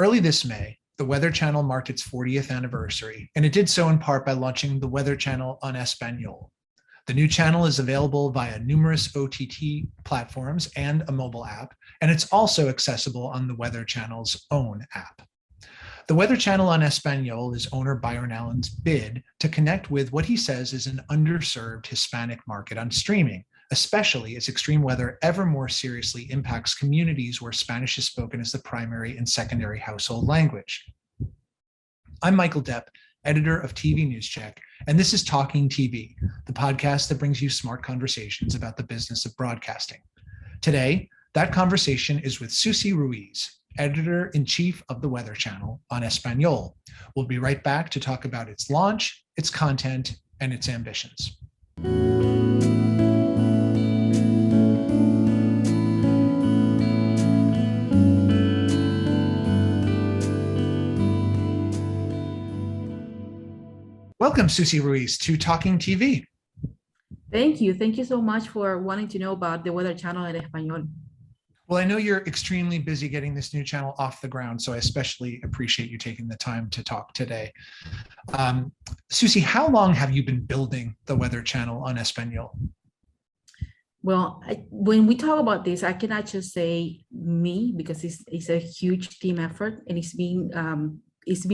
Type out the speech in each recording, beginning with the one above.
Early this May, the Weather Channel marked its 40th anniversary, and it did so in part by launching the Weather Channel en Español. The new channel is available via numerous OTT platforms and a mobile app, and it's also accessible on the Weather Channel's own app. The Weather Channel en Español is owner Byron Allen's bid to connect with what he says is an underserved Hispanic market on streaming, especially as extreme weather ever more seriously impacts communities where Spanish is spoken as the primary and secondary household language. I'm Michael Depp, editor of TVNewsCheck, and this is Talking TV, the podcast that brings you smart conversations about the business of broadcasting. Today, that conversation is with Sussy Ruiz, editor-in-chief of the Weather Channel en Español. We'll be right back to talk about its launch, its content, and its ambitions. Welcome, Sussy Ruiz, to Talking TV. Thank you. Thank you so much for wanting to know about the Weather Channel en Español. Well, I know you're extremely busy getting this new channel off the ground, so I especially appreciate you taking the time to talk today. Sussy, how long have you been building the Weather Channel en Español? Well, when we talk about this, I cannot just say me, because it's a huge team effort, and it's been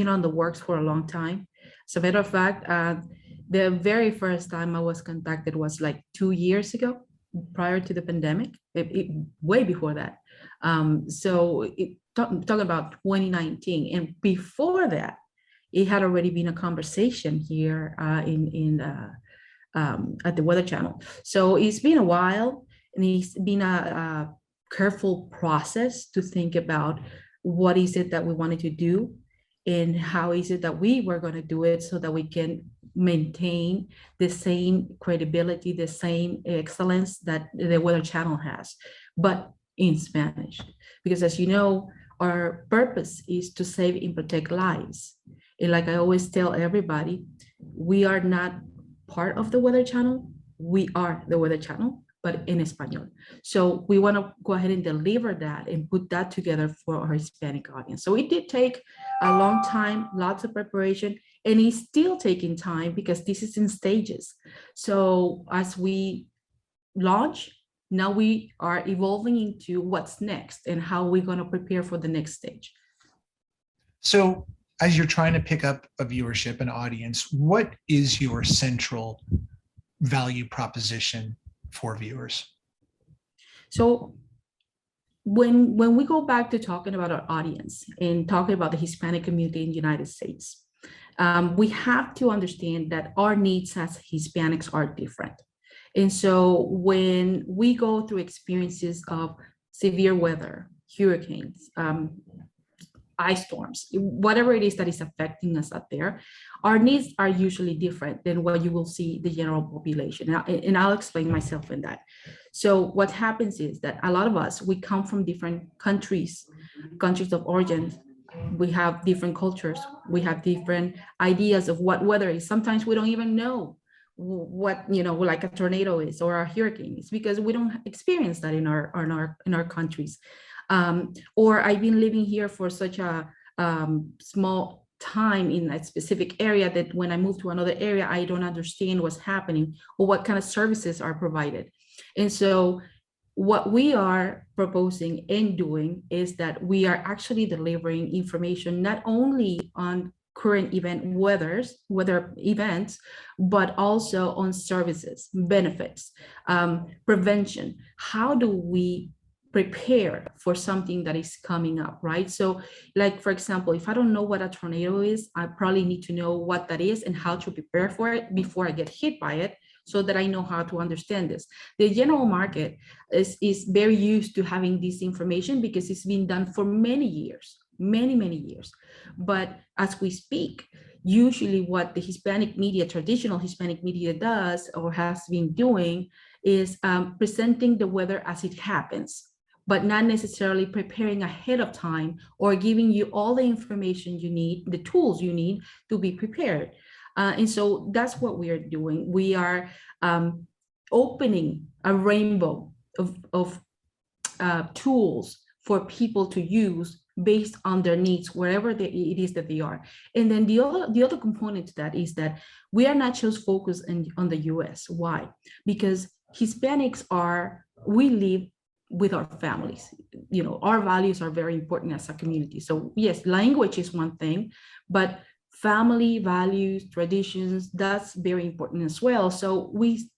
on the works for a long time. As a matter of fact, the very first time I was contacted was like 2 years ago, prior to the pandemic, way before that. Talking about 2019, and before that, it had already been a conversation here at the Weather Channel. So it's been a while, and it's been a careful process to think about what is it that we wanted to do, and how is it that we were going to do it so that we can maintain the same credibility, the same excellence that the Weather Channel has, but in Spanish. Because as you know, our purpose is to save and protect lives. And like I always tell everybody, we are not part of the Weather Channel, we are the Weather Channel, but in Español. So we want to go ahead and deliver that and put that together for our Hispanic audience. So it did take a long time, lots of preparation, and it's still taking time because this is in stages. So as we launch, now we are evolving into what's next and how we're going to prepare for the next stage. So as you're trying to pick up a viewership and audience, what is your central value proposition for viewers? So when we go back to talking about our audience and talking about the Hispanic community in the United States, we have to understand that our needs as Hispanics are different. And so when we go through experiences of severe weather, hurricanes, ice storms, whatever it is that is affecting us out there, our needs are usually different than what you will see the general population. And I'll explain myself in that. So what happens is that a lot of us, we come from different countries of origin. We have different cultures. We have different ideas of what weather is. Sometimes we don't even know what, like a tornado is or a hurricane is, because we don't experience that in our countries. Or I've been living here for such a small time in a specific area that when I move to another area, I don't understand what's happening or what kind of services are provided. And so what we are proposing and doing is that we are actually delivering information not only on current weather events, but also on services, benefits, prevention. How do we prepare for something that is coming up, right? So like, for example, if I don't know what a tornado is, I probably need to know what that is and how to prepare for it before I get hit by it, so that I know how to understand this. The general market is very used to having this information because it's been done for many years, many years. But as we speak, usually what the Hispanic media, traditional Hispanic media does or has been doing is presenting the weather as it happens, but not necessarily preparing ahead of time or giving you all the information you need, the tools you need to be prepared. And so that's what we are doing. We are opening a rainbow of tools for people to use based on their needs, wherever it is that they are. And then the other component to that is that we are not just focused on the US. Why? Because Hispanics we live with our families. You know, our values are very important as a community. So yes, language is one thing, but family values, traditions, that's very important as well. So we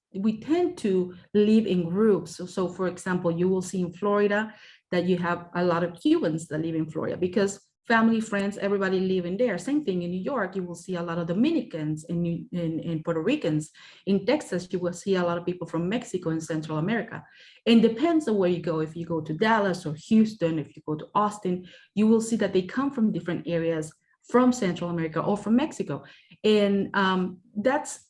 tend to live in groups. So for example, you will see in Florida that you have a lot of Cubans that live in Florida because family, friends, everybody live in there. Same thing in New York, you will see a lot of Dominicans and Puerto Ricans. In Texas, you will see a lot of people from Mexico and Central America. And depends on where you go. If you go to Dallas or Houston, if you go to Austin, you will see that they come from different areas from Central America or from Mexico. And that's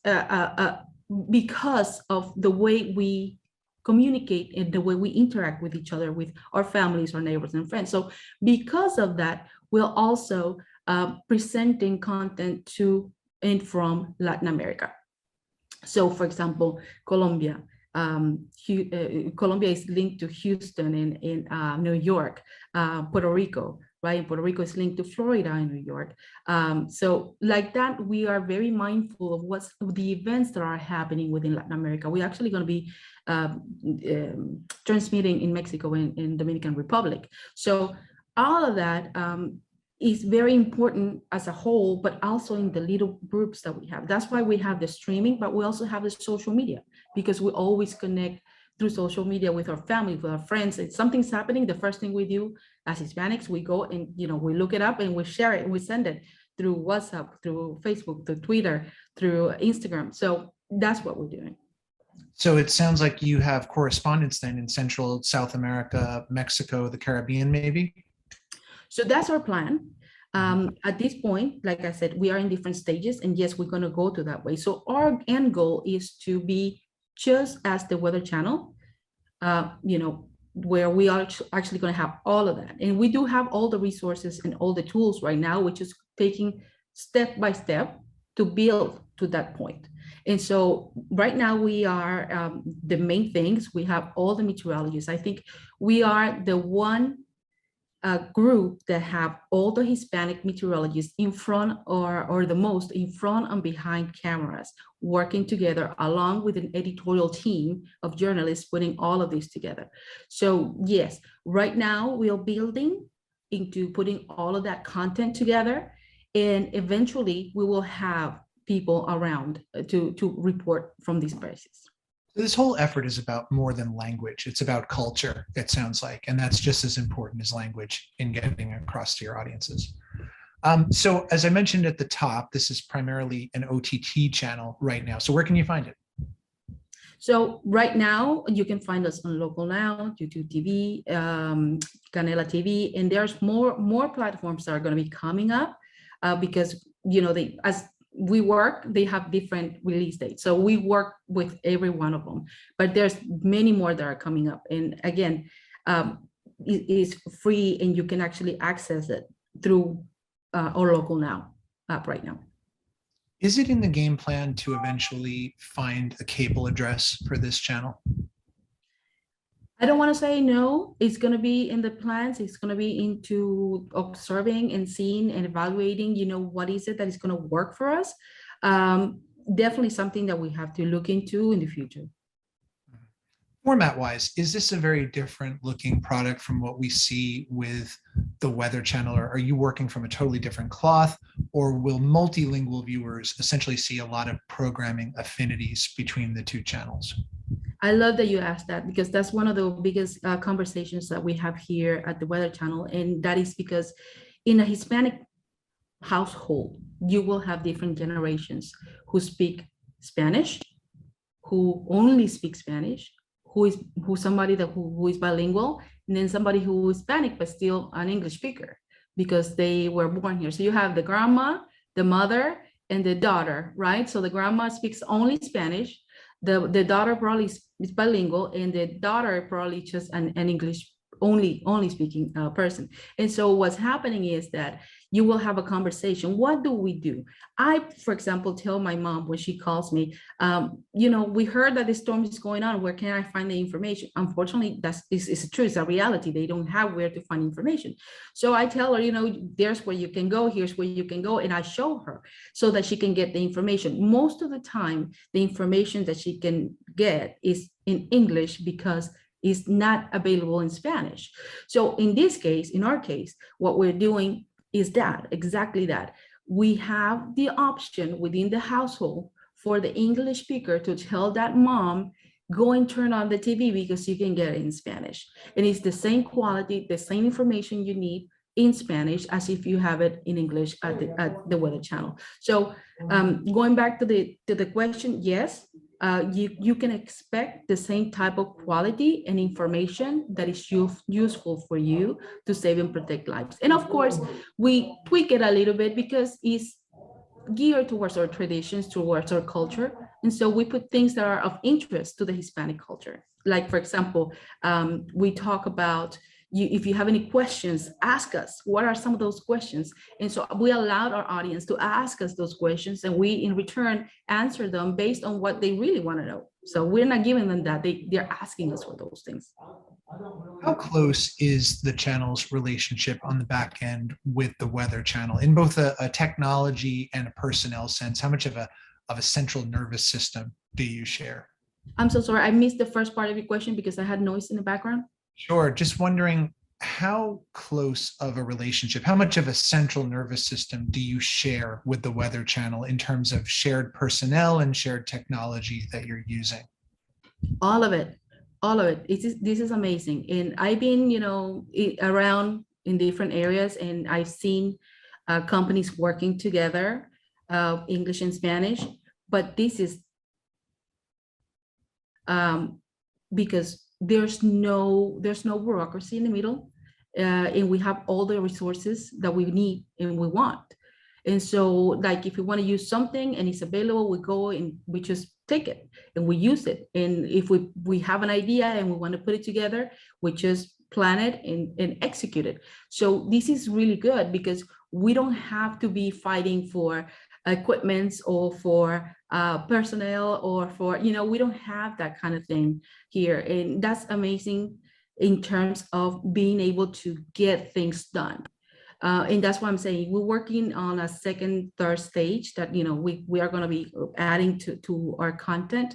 because of the way we communicate and the way we interact with each other, with our families, our neighbors and friends. So because of that, we're also presenting content to and from Latin America. So for example, Colombia. Colombia is linked to Houston in New York, Puerto Rico, right? Puerto Rico is linked to Florida and New York. So like that, we are very mindful of what's the events that are happening within Latin America. We're actually going to be transmitting in Mexico and in Dominican Republic. So all of that is very important as a whole, but also in the little groups that we have. That's why we have the streaming, but we also have the social media, because we always connect through social media with our family, with our friends. If something's happening, the first thing we do as Hispanics, we go and, you know, we look it up and we share it and we send it through WhatsApp, through Facebook, through Twitter, through Instagram. So that's what we're doing. So it sounds like you have correspondence then in Central, South America, Mexico, the Caribbean, maybe? So that's our plan. At this point, like I said, we are in different stages, and yes, we're going to go to that way. So our end goal is to be just as the Weather Channel, you know, where we are actually going to have all of that. And we do have all the resources and all the tools right now, which is taking step by step to build to that point. And so right now we are the main things. We have all the meteorologists. I think we are the one group that have all the Hispanic meteorologists in front or the most in front and behind cameras, working together along with an editorial team of journalists putting all of this together. So yes, right now we are building into putting all of that content together, and eventually we will have people around to report from these places. This whole effort is about more than language. It's about culture, it sounds like, and that's just as important as language in getting across to your audiences. So as I mentioned at the top, this is primarily an OTT channel right now. So where can you find it? So right now, you can find us on Local Now, YouTube TV, Canela TV, and there's more platforms that are going to be coming up because, you know, they have different release dates. So we work with every one of them, but there's many more that are coming up. And again, it is free and you can actually access it through our Local Now app right now. Is it in the game plan to eventually find a cable address for this channel? I don't want to say no. It's going to be in the plans. It's going to be into observing and seeing and evaluating, you know, what is it that is going to work for us. Definitely something that we have to look into in the future. Format wise, is this a very different looking product from what we see with the Weather Channel? Or are you working from a totally different cloth, or will multilingual viewers essentially see a lot of programming affinities between the two channels? I love that you asked that, because that's one of the biggest conversations that we have here at the Weather Channel. And that is because in a Hispanic household, you will have different generations who speak Spanish, who only speak Spanish, who somebody who is bilingual, and then somebody who is Hispanic but still an English speaker because they were born here. So you have the grandma, the mother, and the daughter, right? So the grandma speaks only Spanish. The daughter probably is bilingual, and the daughter probably just an English only speaking person. And so what's happening is that you will have a conversation. What do we do? I, for example, tell my mom when she calls me, we heard that the storm is going on. Where can I find the information? Unfortunately, it's true. It's a reality. They don't have where to find information. So I tell her, there's where you can go. Here's where you can go. And I show her so that she can get the information. Most of the time, the information that she can get is in English because is not available in Spanish. So in this case, in our case, what we're doing is exactly that. We have the option within the household for the English speaker to tell that mom, go and turn on the TV because you can get it in Spanish. And it's the same quality, the same information you need in Spanish as if you have it in English at the Weather Channel. So going back to the question, yes, you can expect the same type of quality and information that is useful for you to save and protect lives. And of course, we tweak it a little bit because it's geared towards our traditions, towards our culture. And so we put things that are of interest to the Hispanic culture. Like, for example, we talk about, if you have any questions, ask us. What are some of those questions? And so we allowed our audience to ask us those questions, and we, in return, answer them based on what they really want to know. So we're not giving them that. They're asking us for those things. How close is the channel's relationship on the back end with the Weather Channel in both a technology and a personnel sense? How much of a central nervous system do you share? I'm so sorry. I missed the first part of your question because I had noise in the background. Sure. Just wondering how close of a relationship, how much of a central nervous system do you share with the Weather Channel in terms of shared personnel and shared technology that you're using? All of it. This is amazing. And I've been, around in different areas, and I've seen companies working together, English and Spanish, but this is because there's no bureaucracy in the middle, and we have all the resources that we need and we want. And so, like, if we want to use something and it's available, we go and we just take it and we use it. And if we have an idea and we want to put it together, we just plan it and execute it. So this is really good because we don't have to be fighting for equipments or for personnel or for, we don't have that kind of thing here. And that's amazing in terms of being able to get things done. And that's why I'm saying we're working on a second, third stage that, we are going to be adding to our content.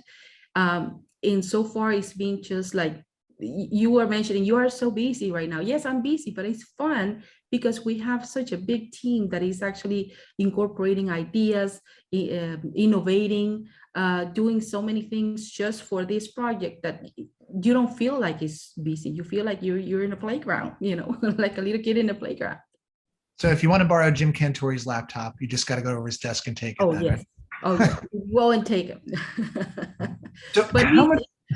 And so far it's been just like you were mentioning, you are so busy right now. Yes, I'm busy, but it's fun because we have such a big team that is actually incorporating ideas, innovating, doing so many things just for this project that you don't feel like it's busy. You feel like you're in a playground, like a little kid in a playground. So if you want to borrow Jim Cantori's laptop, you just got to go over his desk and take it. Oh, yes. Oh, yeah. Well, and take it. So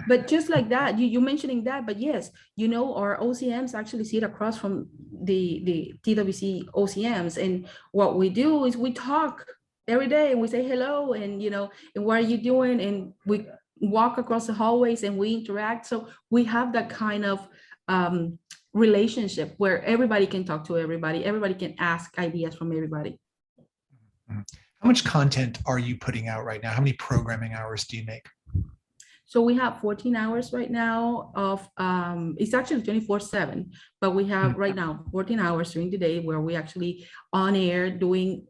but just like that, you mentioning that, but yes, our OCMs actually sit across from the TWC OCMs. And what we do is we talk every day and we say hello and, and what are you doing? And we walk across the hallways and we interact. So we have that kind of relationship where everybody can talk to everybody can ask ideas from everybody. How much content are you putting out right now? How many programming hours do you make? So we have 14 hours right now of it's actually 24/7, but we have right now 14 hours during the day where we actually on air doing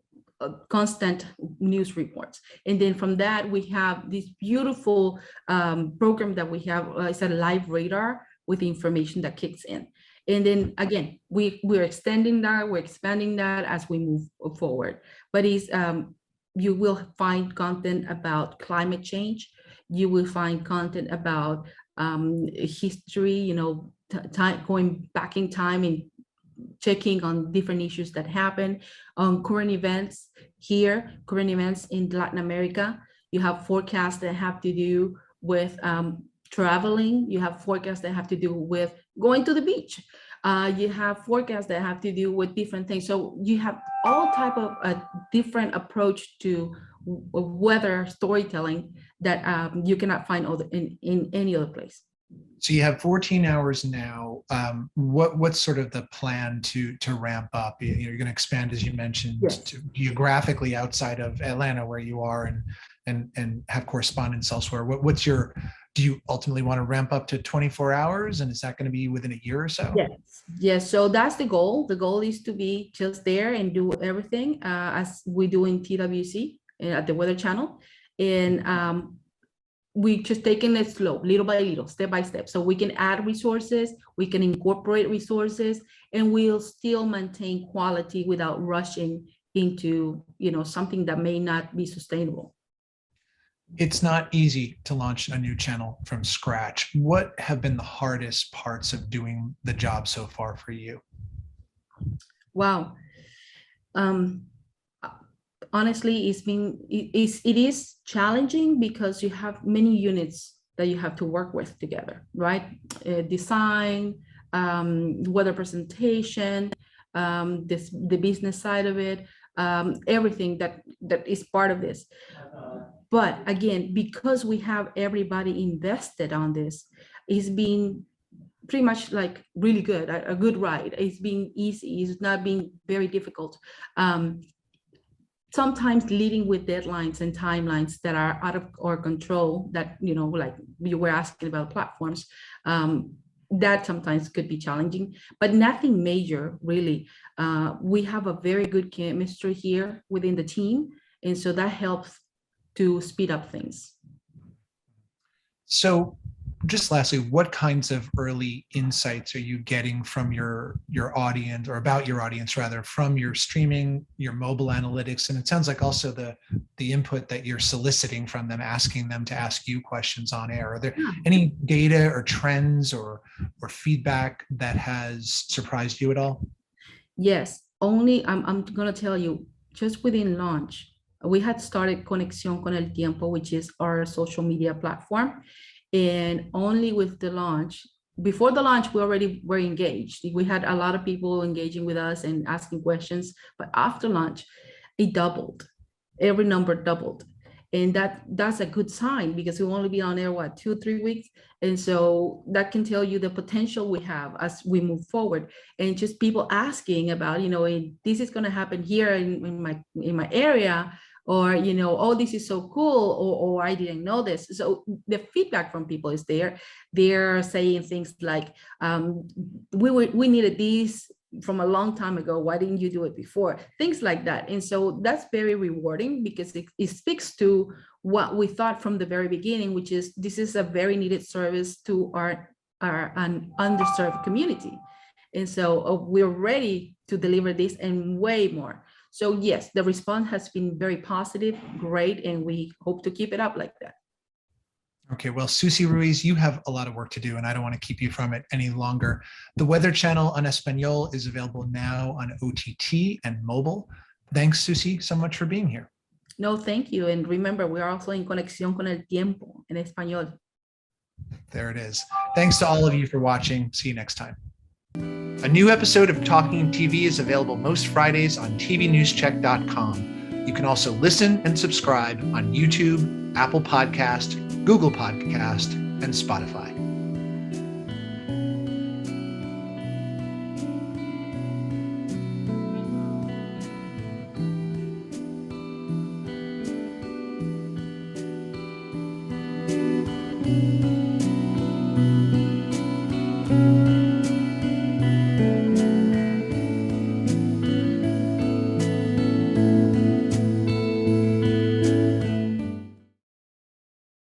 constant news reports. And then from that we have this beautiful program that we have. It's a live radar with the information that kicks in. And then again, we're extending that, we're expanding that as we move forward. But you will find content about climate change. You will find content about history, time, going back in time and checking on different issues that happen, on current events here, current events in Latin America. You have forecasts that have to do with traveling. You have forecasts that have to do with going to the beach. You have forecasts that have to do with different things. So you have all type of a different approach to weather storytelling that you cannot find in any other place. So you have 14 hours now. What's sort of the plan to ramp up? You're going to expand, as you mentioned, Yes. to geographically outside of Atlanta, where you are, and have correspondents elsewhere. Do you ultimately want to ramp up to 24 hours? And is that going to be within a year or so? Yes, yes. So that's the goal. The goal is to be just there and do everything as we do in TWC at the Weather Channel. And we just taking it slow, little by little, step by step. So we can add resources, we can incorporate resources, and we'll still maintain quality without rushing into, something that may not be sustainable. It's not easy to launch a new channel from scratch. What have been the hardest parts of doing the job so far for you? Wow. Honestly, it is challenging because you have many units that you have to work with together, right? Design, weather presentation, the business side of it, everything that is part of this. But again, because we have everybody invested on this, it's been pretty much like really good, a good ride. It's been easy. It's not been very difficult. Sometimes leading with deadlines and timelines that are out of our control, that, like you were asking about platforms, that sometimes could be challenging, but nothing major, really. We have a very good chemistry here within the team, and so that helps to speed up things. So just lastly, what kinds of early insights are you getting from your audience, or about your audience rather, from your streaming, your mobile analytics? And it sounds like also the input that you're soliciting from them, asking them to ask you questions on air. Are there any data or trends or feedback that has surprised you at all? Yes, only I'm gonna tell you, just within launch, we had started Conexión con el Tiempo, which is our social media platform. And only with the launch, before the launch, we already were engaged. We had a lot of people engaging with us and asking questions, but after launch, it doubled. Every number doubled. And that's a good sign, because we'll only be on air, 2-3 weeks. And so that can tell you the potential we have as we move forward. And just people asking about, this is going to happen here in my area, or, oh, this is so cool, or I didn't know this. So the feedback from people is there. They're saying things like, we needed this from a long time ago. Why didn't you do it before? Things like that. And so that's very rewarding, because it speaks to what we thought from the very beginning, which is this is a very needed service to our an underserved community. And so we're ready to deliver this and way more. So yes, the response has been very positive, great, and we hope to keep it up like that. Okay, well, Sussy Ruiz, you have a lot of work to do, and I don't want to keep you from it any longer. The Weather Channel on Español is available now on OTT and mobile. Thanks, Sussy, so much for being here. No, thank you. And remember, we are also in Conexión con el Tiempo en Español. There it is. Thanks to all of you for watching. See you next time. A new episode of Talking TV is available most Fridays on TVNewsCheck.com. You can also listen and subscribe on YouTube, Apple Podcast, Google Podcast, and Spotify.